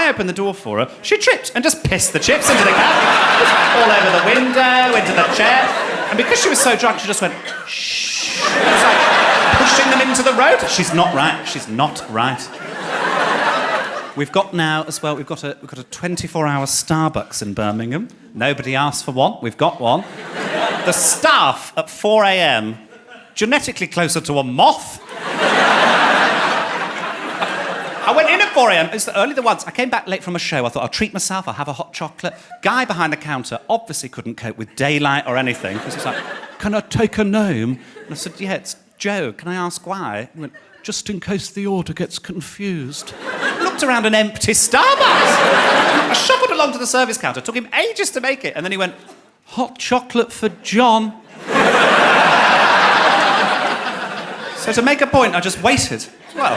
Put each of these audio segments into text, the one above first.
I opened the door for her, she tripped and just pissed the chips into the cat. All over the window, into the chair. And because she was so drunk, she just went, shh. It was like pushing them into the road. She's not right. She's not right. We've got now, as well, we've got a 24-hour Starbucks in Birmingham. Nobody asked for one. We've got one. The staff at 4 a.m, genetically closer to a moth. I went in at 4 a.m. It's only the once. I came back late from a show. I thought, I'll treat myself. I'll have a hot chocolate. Guy behind the counter obviously couldn't cope with daylight or anything. He was like, can I take a name? And I said, yeah, it's Joe. Can I ask why? He went, just in case the order gets confused. Looked around an empty Starbucks. I shuffled along to the service counter. Took him ages to make it. And then he went, hot chocolate for John. So to make a point, I just waited. Well,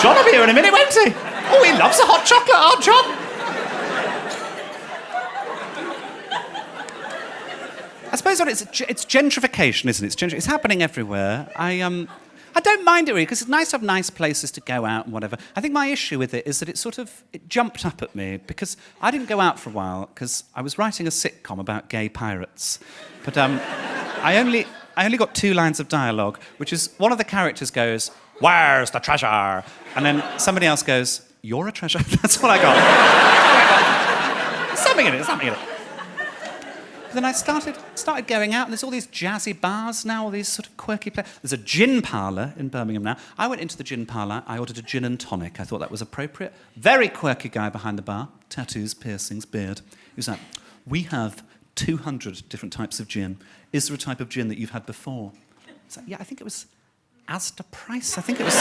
John will be here in a minute, won't he? Oh, he loves a hot chocolate, oh, John. I suppose it's gentrification, isn't it? It's happening everywhere. I don't mind it really, because it's nice to have nice places to go out and whatever. I think my issue with it is that it jumped up at me, because I didn't go out for a while, because I was writing a sitcom about gay pirates. But I only got 2 lines of dialogue, which is one of the characters goes, where's the treasure? And then somebody else goes, you're a treasure. That's what I got. Something in it. Then I started going out, and there's all these jazzy bars now, all these sort of quirky places. There's a gin parlour in Birmingham now. I went into the gin parlour, I ordered a gin and tonic. I thought that was appropriate. Very quirky guy behind the bar, tattoos, piercings, beard. He was like, we have 200 different types of gin. Is there a type of gin that you've had before? I was like, yeah, I think it was Asda Price. I think it was.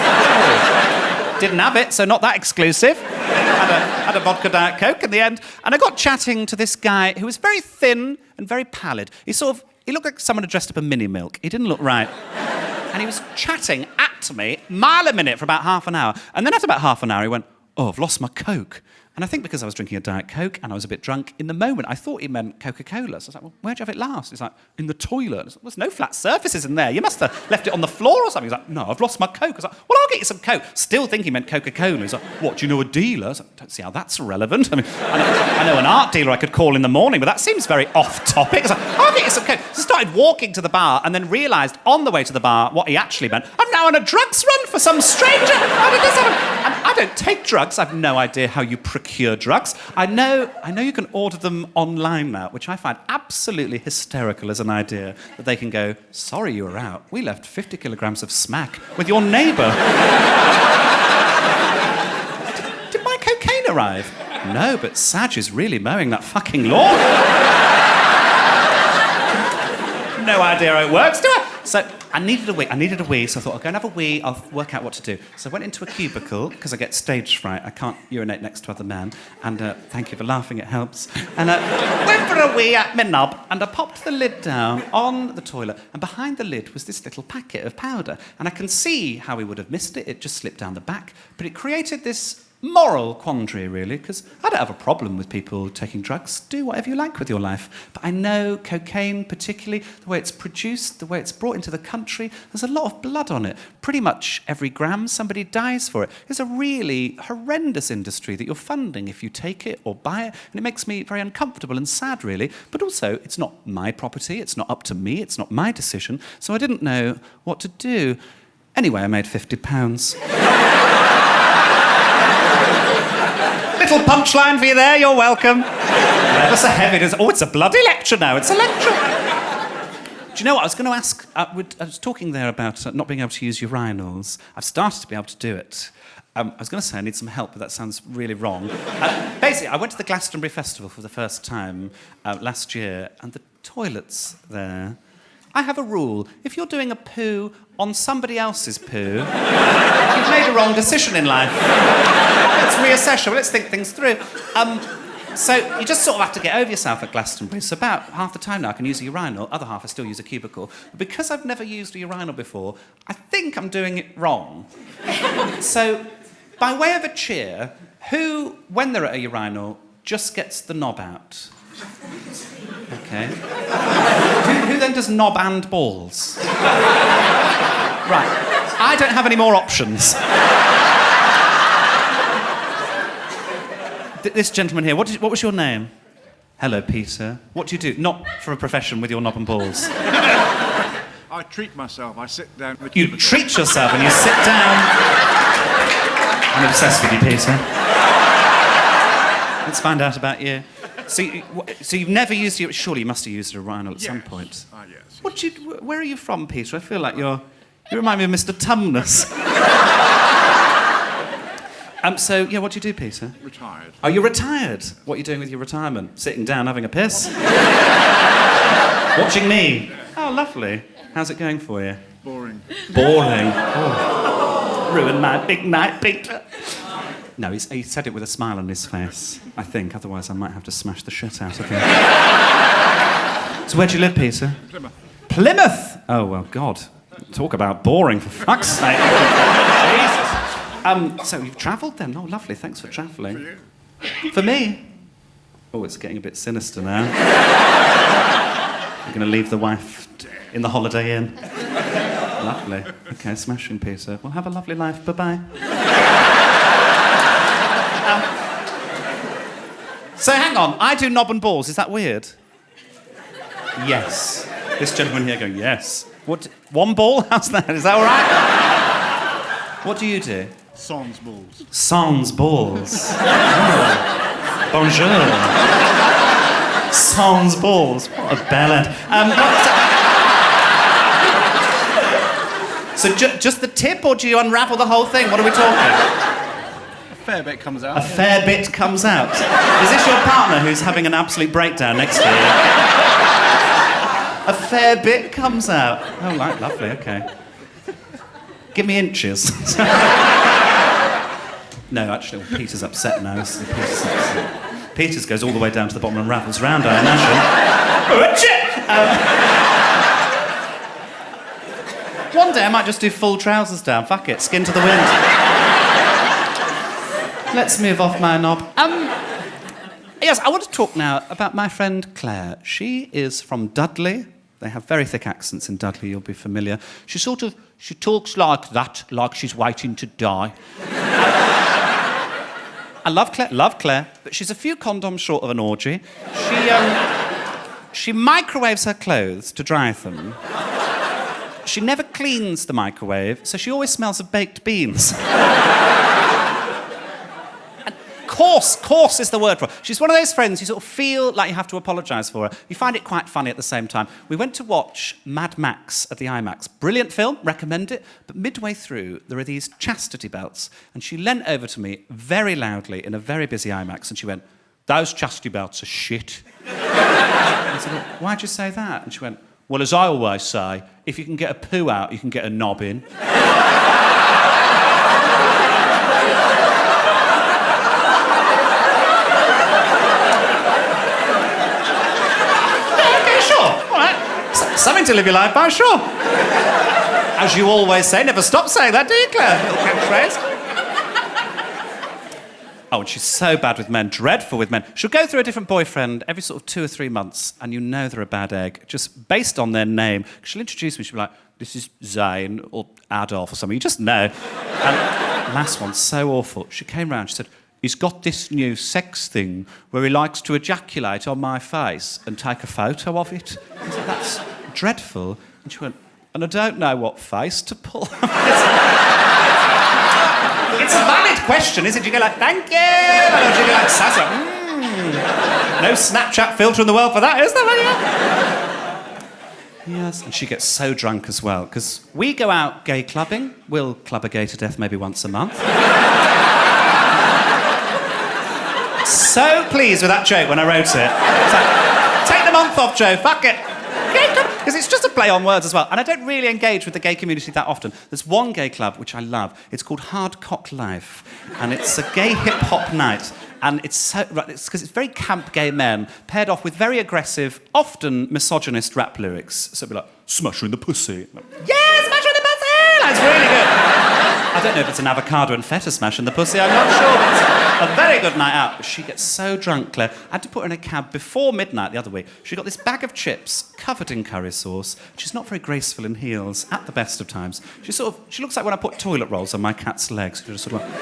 Didn't have it, so not that exclusive. Had a vodka Diet Coke in the end. And I got chatting to this guy who was very thin and very pallid. He looked like someone had dressed up a mini milk. He didn't look right. And he was chatting at me, mile a minute, for about half an hour. And then after about half an hour, he went, oh, I've lost my Coke. And I think because I was drinking a Diet Coke and I was a bit drunk, in the moment, I thought he meant Coca-Cola. So I was like, well, where'd you have it last? He's like, in the toilet. I was like, there's no flat surfaces in there. You must have left it on the floor or something. He's like, no, I've lost my Coke. I was like, well, I'll get you some Coke. Still thinking he meant Coca-Cola. He's like, what, do you know a dealer? I was like, don't see how that's relevant. I mean, I know an art dealer I could call in the morning, but that seems very off-topic. I was like, I'll get you some Coke. So I started walking to the bar and then realised on the way to the bar what he actually meant. I'm now on a drugs run for some stranger. How did this happen? And I don't take drugs. I've no idea how you procure drugs. I know you can order them online now, which I find absolutely hysterical as an idea, that they can go, sorry you were out. We left 50 kilograms of smack with your neighbour. Did my cocaine arrive? No, but Saj is really mowing that fucking lawn. No idea how it works, do I? So I needed a wee, so I thought, I'll go and have a wee, I'll work out what to do. So I went into a cubicle, because I get stage fright, I can't urinate next to other men, and thank you for laughing, it helps. And I went for a wee at my knob, and I popped the lid down on the toilet, and behind the lid was this little packet of powder, and I can see how he would have missed it just slipped down the back, but it created this moral quandary, really, because I don't have a problem with people taking drugs. Do whatever you like with your life. But I know cocaine, particularly, the way it's produced, the way it's brought into the country, there's a lot of blood on it. Pretty much every gram somebody dies for it. It's a really horrendous industry that you're funding if you take it or buy it, and it makes me very uncomfortable and sad, really. But also, it's not my property, it's not up to me, it's not my decision, so I didn't know what to do. Anyway, I made £50. Little punchline for you there, you're welcome. Never so heavy. Oh, it's a bloody lecture now, it's a lecture. Do you know what, I was going to ask, I was talking there about not being able to use urinals. I've started to be able to do it. I was going to say I need some help, but that sounds really wrong. Basically, I went to the Glastonbury Festival for the first time last year, and the toilets there... I have a rule. If you're doing a poo on somebody else's poo, you've made a wrong decision in life. Let's reassess, let's think things through. So you just sort of have to get over yourself at Glastonbury. So about half the time now I can use a urinal, other half I still use a cubicle. But because I've never used a urinal before, I think I'm doing it wrong. So, by way of a cheer, who, when they're at a urinal, just gets the knob out? Okay. Who then does knob and balls? Right. I don't have any more options. This gentleman here, what was your name? Hello, Peter. What do you do? Not for a profession with your knob and balls. I treat myself. I sit down. You treat yourself and you sit down. I'm obsessed with you, Peter. Let's find out about you. So you've never used your... Surely you must have used a urinal at some point. Yes. Where are you from, Peter? I feel like you remind me of Mr. Tumnus. So, yeah, what do you do, Peter? Retired. Oh, you're retired? What are you doing with your retirement? Sitting down, having a piss? Watching me? Oh, lovely. How's it going for you? Boring. Boring. Oh. Ruined my big night, Peter. No, he said it with a smile on his face, I think. Otherwise, I might have to smash the shit out of him. So where do you live, Peter? Plymouth. Plymouth? Oh, well, God. Talk about boring, for fuck's sake. Jesus. So you've travelled then? Oh, lovely. Thanks for travelling. For you. For me? Oh, it's getting a bit sinister now. You're going to leave the wife in the Holiday Inn. Lovely. Okay, smashing, Peter. Well, have a lovely life. Bye-bye. So hang on. I do knob and balls. Is that weird? Yes. This gentleman here going, yes. What? One ball? How's that? Is that all right? What do you do? Sans balls. Sans balls. Oh. Bonjour. Sans balls. What a bellend. So just the tip, or do you unravel the whole thing? What are we talking? A fair bit comes out. A fair bit comes out. Is this your partner who's having an absolute breakdown next to you? A fair bit comes out. Oh, lovely, okay. Give me inches. No, actually, Peter's upset now. Peter's goes all the way down to the bottom and rattles round, I imagine. One day I might just do full trousers down. Fuck it, skin to the wind. Let's move off my knob. Yes, I want to talk now about my friend Claire. She is from Dudley. They have very thick accents in Dudley, you'll be familiar. She talks like that, like she's waiting to die. I love Claire, but she's a few condoms short of an orgy. She microwaves her clothes to dry them. She never cleans the microwave, so she always smells of baked beans. And coarse is the word for her. She's one of those friends you sort of feel like you have to apologise for her. You find it quite funny at the same time. We went to watch Mad Max at the IMAX. Brilliant film, recommend it. But midway through, there are these chastity belts. And she leant over to me very loudly in a very busy IMAX and she went, "Those chastity belts are shit." I said, "Well, why'd you say that?" And she went, "Well, as I always say, if you can get a poo out, you can get a knob in." Okay, sure. All right. Something to live your life by, sure. As you always say, never stop saying that, do you, Claire? Little catchphrase. Oh, and she's so bad with men, dreadful with men. She'll go through a different boyfriend every sort of 2 or 3 months, and you know they're a bad egg, just based on their name. She'll introduce me, she'll be like, "This is Zane," or Adolf, or something. You just know. And last one, so awful. She came round, she said, "He's got this new sex thing where he likes to ejaculate on my face and take a photo of it." I said, "That's dreadful." And she went, "And I don't know what face to pull." It's a valid question, is it? Do you go like, "Thank you"? Or do you go like, "Sasa"? No Snapchat filter in the world for that, is there? Yes. And she gets so drunk as well, because we go out gay clubbing. We'll club a gay to death maybe once a month. So pleased with that joke when I wrote it. It's like, take the month off, Joe, fuck it. Because it's just a play on words as well. And I don't really engage with the gay community that often. There's one gay club which I love. It's called Hard Cock Life. And it's a gay hip-hop night. And it's because it's very camp gay men paired off with very aggressive, often misogynist rap lyrics. So it'll be like, "Smash her in the pussy." Like, "Yeah, smash her in the pussy!" That's really good. I don't know if it's an avocado and feta smash in the pussy, I'm not sure. But it's a very good night out. But she gets so drunk, Claire. I had to put her in a cab before midnight the other week. She got this bag of chips covered in curry sauce. She's not very graceful in heels at the best of times. She looks like when I put toilet rolls on my cat's legs. She just sort of like...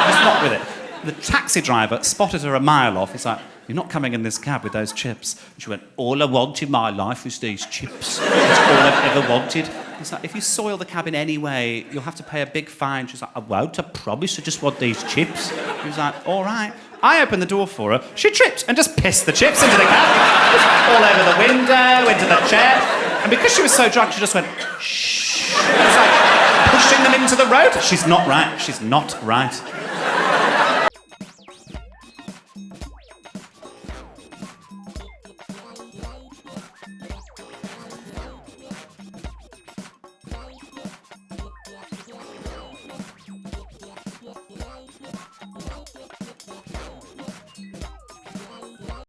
Just not with it. the taxi driver spotted her a mile off. He's like, "You're not coming in this cab with those chips." And she went, "All I want in my life is these chips. That's all I've ever wanted." He's like, "If you soil the cab in any way, you'll have to pay a big fine." She's like, "I won't, I promise, I just want these chips." He was like, "All right." I opened the door for her. She tripped and just pissed the chips into the cab. All over the window, into the chair. And because she was so drunk, she just went, "Shh." It was like pushing them into the road. She's not right. She's not right.